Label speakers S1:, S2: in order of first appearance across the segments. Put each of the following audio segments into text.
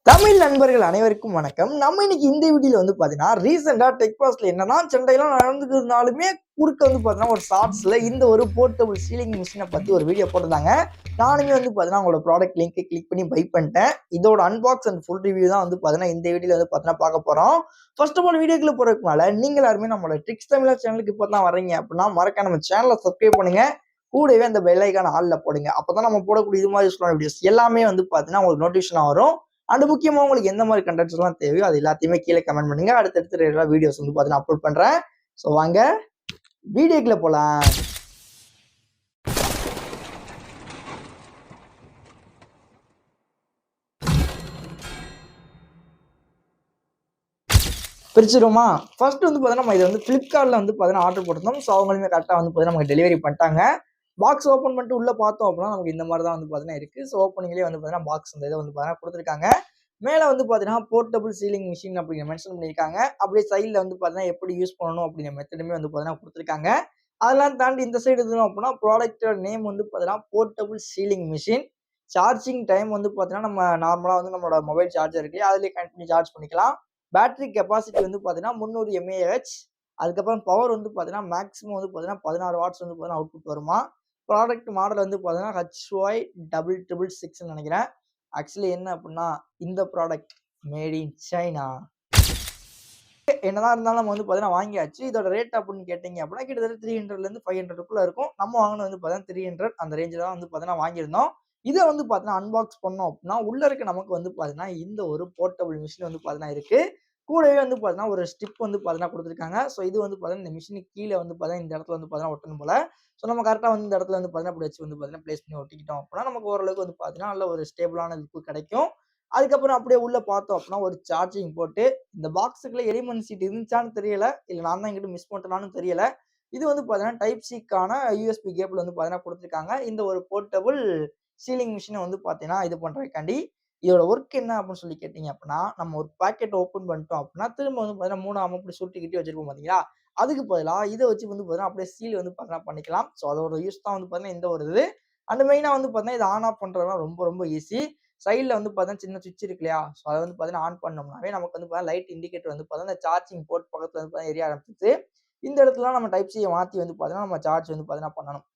S1: தமிழ் நண்பர்கள் அனைவருக்கும் வணக்கம். நம்ம இன்னைக்கு இந்த வீடியோல வந்து பாத்தீங்கன்னா ரீசெண்டா டெக்பாஸ்ட்ல என்னதான் சண்டையெல்லாம் நடந்துக்கிறதுனாலுமே குறுக்க வந்து பாத்தீங்கன்னா ஒரு ஷார்ட்ஸ்ல இந்த ஒரு போர்ட்டபிள் சீலிங் மிஷினை பத்தி ஒரு வீடியோ போட்டிருந்தாங்க. நானுமே வந்து பாத்தீங்கன்னா உங்களோட ப்ராடக்ட் லிங்க் கிளிக் பண்ணி பை பண்ணிட்டேன். இதோட அன்பாக்ஸ் அண்ட் ஃபுல் ரிவ்யூ தான் வந்து பாத்தீங்கன்னா இந்த வீடியோல வந்து பாத்தீங்கன்னா பார்க்க போறோம். ஃபர்ஸ்ட் ஆஃப் ஆல் வீடியோக்குள்ள போறதுக்கு மேல நீங்க எல்லாருமே நம்மளோட ட்ரிக்ஸ் தமிழா சேனலுக்கு இப்போ தான் வர்றீங்க அப்படின்னா மறக்காம நம்ம சேனலை சப்ஸ்கிரைப் பண்ணுங்க. கூடவே அந்த பெல் ஐக்கான ஆல்ல போடுங்க. அப்பதான் நம்ம போடக்கூடிய இது மாதிரி யூஸ்ஃபுல்லான வீடியோஸ் எல்லாமே வந்து பாத்தீங்கன்னா உங்களுக்கு நோட்டிஃபிகேஷன் வரும். அண்ட் முக்கியமா உங்களுக்கு எந்த மாதிரி கண்டென்ட்ஸ் எல்லாம் தேவையோ அது எல்லாத்தையுமே கீழே கமெண்ட் பண்ணுங்க. அடுத்தடுத்து ரெகுலரா வீடியோஸ் வந்து பார்த்தீங்கன்னா அப்லோட் பண்றேன். ஸோ வாங்க வீடியோக்குள்ள போலாம். பிரிச்சிருமா? ஃபர்ஸ்ட் வந்து பார்த்தீங்கன்னா நம்ம இதை வந்து ஃப்ளிப்கார்ட்ல வந்து பார்த்தீங்கன்னா ஆர்டர் போட்டிருந்தோம். ஸோ அவங்களுமே கரெக்டாக வந்து பார்த்தீங்கன்னா நமக்கு டெலிவரி பண்ணிட்டாங்க. பாக்ஸ் ஓப்பன் பண்ணிட்டு உள்ள பார்த்தோம் அப்படின்னா நமக்கு இந்த மாதிரி தான் வந்து பார்த்தீங்கன்னா இருக்கு. ஸோ ஓப்பனிங்லேயே வந்து பார்த்தீங்கன்னா பாக்ஸ் இந்த இதை வந்து பார்த்தீங்கன்னா கொடுத்துருக்காங்க. மேலே வந்து பார்த்தீங்கன்னா போர்ட்டபிள் சீலிங் மிஷின் அப்படிங்கிற மென்ஷன் பண்ணியிருக்காங்க. அப்படியே சைடில் வந்து பார்த்தீங்கன்னா எப்படி யூஸ் பண்ணணும் அப்படிங்கிற மெத்தடுமே வந்து பார்த்தீங்கன்னா கொடுத்துருக்காங்க. அதெல்லாம் தாண்டி இந்த சைடு இருந்தோம் அப்படின்னா ப்ராடக்டோட நேம் வந்து பார்த்தீங்கன்னா portable sealing machine. Charging time வந்து பார்த்தீங்கன்னா நம்ம நார்மலாக வந்து நம்மளோட மொபைல் சார்ஜர் இருக்கு அதுலேயே கனெக்ட் பண்ணி சார்ஜ் பண்ணிக்கலாம். பேட்டரி கெப்பாசிட்டி வந்து பார்த்தீங்கன்னா 300 mAh. அதுக்கப்புறம் பவர் வந்து பார்த்தீங்கன்னா மேக்ஸிமம் வந்து பார்த்தீங்கன்னா 16 வாட்ஸ் வந்து பார்த்தீங்கன்னா அவுட்புட் வருமா. ப்ராடக்ட் மாடல் வந்து பார்த்தீங்கன்னா HY6666 நினைக்கிறேன். ஆக்சுவலி என்ன அப்படின்னா இந்த ப்ராடக்ட் மேட் இன் சைனா. என்னதான் இருந்தாலும் நம்ம வந்து பார்த்தீங்கன்னா வாங்கியாச்சு. இதோட ரேட் அப்படின்னு கேட்டீங்க அப்படின்னா கிட்டத்தட்ட 300லேருந்து 500க்குள்ள இருக்கும். நம்ம வாங்கினது வந்து பார்த்தீங்கன்னா 300 அந்த ரேஞ்சில் தான் வந்து பார்த்தீங்கன்னா வாங்கியிருந்தோம். இதை வந்து பார்த்தீங்கன்னா அன்பாக்ஸ் பண்ணோம் அப்படின்னா உள்ள இருக்க நமக்கு வந்து பார்த்தீங்கன்னா இந்த ஒரு போர்ட்டபிள் மிஷின் வந்து பார்த்தீங்கன்னா இருக்கு. கூடவே வந்து பார்த்தீங்கன்னா ஒரு ஸ்டிப் வந்து பார்த்தீங்கன்னா கொடுத்துருக்காங்க. ஸோ இது வந்து பார்த்தீங்கன்னா இந்த மிஷினுக்கு கீழே வந்து பார்த்தீங்கன்னா இந்த இடத்துல வந்து பார்த்தீங்கன்னா ஒட்டணும் போல. ஸோ நம்ம கரெக்டாக வந்து இந்த இடத்துல வந்து பார்த்தீங்கன்னா இப்படி வச்சு வந்து பார்த்தீங்கன்னா பிளேஸ் பண்ணி ஒட்டிக்கிட்டோம் அப்படின்னா நமக்கு ஓரளவுக்கு வந்து பார்த்தீங்கன்னா நல்ல ஒரு ஸ்டேபிளான லுக் கிடைக்கும். அதுக்கப்புறம் அப்படியே உள்ள பார்த்தோம் அப்படின்னா ஒரு சார்ஜிங் போட்டு இந்த பாக்ஸுக்குள்ள எலிமெண்ட் சீட் இருந்துச்சான்னு தெரியல, இல்லை நான் தான் எங்கிட்ட மிஸ் பண்ணிட்டேனான்னு தெரியல. இது வந்து பார்த்தீங்கன்னா டைப் சிக்கான யூஎஸ்பி கேபிள் வந்து பார்த்தீங்கன்னா கொடுத்துருக்காங்க. இந்த ஒரு போர்ட்டபிள் சீலிங் மிஷினை வந்து பார்த்தீங்கன்னா இது பண்ணுறதுக்காண்டி இதோட ஒர்க் என்ன அப்படின்னு சொல்லி கேட்டீங்க அப்படின்னா நம்ம ஒரு பாக்கெட் ஓப்பன் பண்ணிட்டோம் அப்படின்னா திரும்ப வந்து பார்த்தீங்கன்னா 3 அப்படி சுருட்டிக்கிட்டே வச்சிருப்போம் பார்த்தீங்களா, அதுக்கு பதிலாக இதை வச்சு வந்து பார்த்தீங்கன்னா அப்படியே சீல் வந்து பார்த்தீங்கன்னா பண்ணிக்கலாம். ஸோ அதோட யூஸ் தான் வந்து பார்த்தீங்கன்னா இந்த ஒரு இது. அண்ட் மெயினாக வந்து பார்த்தீங்கன்னா இதை ஆன் ஆஃப் பண்ணுறதுலாம் ரொம்ப ரொம்ப ஈஸி. சைடில் வந்து பார்த்தீங்கன்னா சின்ன சுவிட்ச் இருக்கு இல்லையா, ஸோ அதை வந்து பார்த்தீங்கன்னா ஆன் பண்ணோம்னாவே நமக்கு வந்து பார்த்தீங்கன்னா லைட் இண்டிகேட்டர் வந்து பார்த்தீங்கன்னா சார்ஜிங் போர்ட் பக்கத்தில் வந்து பார்த்தீங்கன்னா எரிய ஆரம்பிச்சிச்சு. இந்த இடத்துல நம்ம டைப் சியை மாற்றி வந்து பார்த்தீங்கன்னா நம்ம சார்ஜ் வந்து பார்த்தீங்கன்னா பண்ணணும்.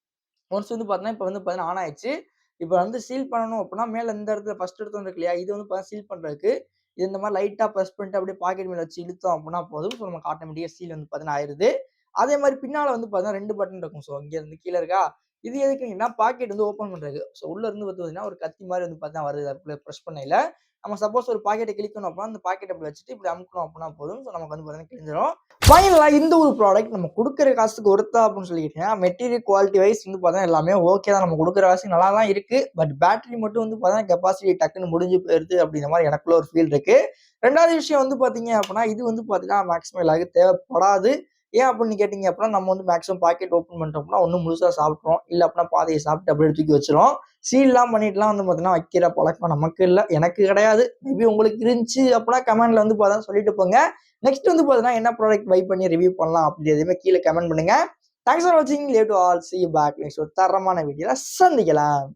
S1: ஒன்ஸ் வந்து பார்த்தீங்கன்னா இப்போ வந்து பார்த்தீங்கன்னா ஆன் ஆயிடுச்சு. இப்போ வந்து சீல் பண்ணணும் அப்படின்னா மேலே இந்த இடத்துல ஃபர்ஸ்ட் இடத்துல இருக்கு இல்லையா, இது வந்து பார்த்தீங்கன்னா சீல் பண்ணுறதுக்கு இது இந்த மாதிரி லைட்டாக ப்ரெஸ் பண்ணிட்டு அப்படியே பாக்கெட் மேலே வச்சு இழுத்தோம் அப்படின்னா போதும். ஸோ நமக்கு ஆட்டோமேட்டிக்காக சீல் வந்து பார்த்தீங்கன்னா ஆயிடுது. அதே மாதிரி பின்னால் வந்து பார்த்தீங்கன்னா 2 பட்டன் இருக்கும். ஸோ இங்கே இருந்து கீழே இருக்கா, இது எதுக்குங்கன்னா பாக்கெட் வந்து ஓப்பன் பண்ணுறது. ஸோ உள்ள இருந்து பார்த்தீங்கன்னா ஒரு கத்தி மாதிரி வந்து பார்த்தீங்கன்னா வருது அதுக்குள்ள ப்ரெஸ் பண்ணையில. நம்ம சப்போஸ் ஒரு பாக்கெட்டை கிளிக்கணும் அப்படின்னா அந்த பாக்கெட் அப்படி வச்சுட்டு இப்படி அமுக்கணும் அப்படின்னா போதும். ஸோ நமக்கு வந்து பார்த்தீங்கன்னா கிழிஞ்சிடும். ஃபைனலாக இந்த ஒரு ப்ராடக்ட் நம்ம கொடுக்குற காசுக்கு ஒருத்தா அப்படின்னு சொல்லிக்கிட்டீங்கன்னா மெட்டீரியல் குவாலிட்டி வைஸ் வந்து பார்த்தீங்கன்னா எல்லாமே ஓகே தான். நம்ம கொடுக்குற காசுக்கு நல்லா தான் இருக்கு. பட் பேட்டரி மட்டும் வந்து பார்த்தீங்கன்னா கெப்பாசிட்டி டக்குன்னு முடிஞ்சு போயிருது அப்படிங்கிற மாதிரி எனக்குள்ள ஒரு ஃபீல் இருக்கு. ரெண்டாவது விஷயம் வந்து பார்த்தீங்க அப்படின்னா இது வந்து பார்த்தீங்கன்னா மேக்ஸிமம் எல்லாருக்கும் தேவைப்படாது. ஏன் அப்படின்னு கேட்டீங்க அப்படின்னா நம்ம வந்து மேக்ஸிமம் பாக்கெட் ஓப்பன் பண்ணிட்டோம் அப்படின்னா ஒன்றும் முழுசாக சாப்பிட்றோம், இல்லை அப்படின்னா பாதையை சாப்பிட்டு அப்படியே தூக்கி வச்சிரும். சீல்லாம் பண்ணிட்டுலாம் வந்து பார்த்தீங்கன்னா வைக்கிற பழக்கம் நமக்கு இல்லை, எனக்கு கிடையாது. மேபி உங்களுக்கு இருந்துச்சு அப்படின்னா கமெண்ட்ல வந்து பார்த்தா சொல்லிட்டு போங்க. நெக்ஸ்ட் வந்து பார்த்தீங்கன்னா என்ன ப்ராடக்ட் பை பண்ணி ரிவ்யூ பண்ணலாம் அப்படி எதுவுமே கீழே கமெண்ட் பண்ணுங்க. தேங்க்ஸ் ஃபார் வாட்சிங். Love to all. see you back next ஒரு தரமான வீடியோல சந்திக்கலாம்.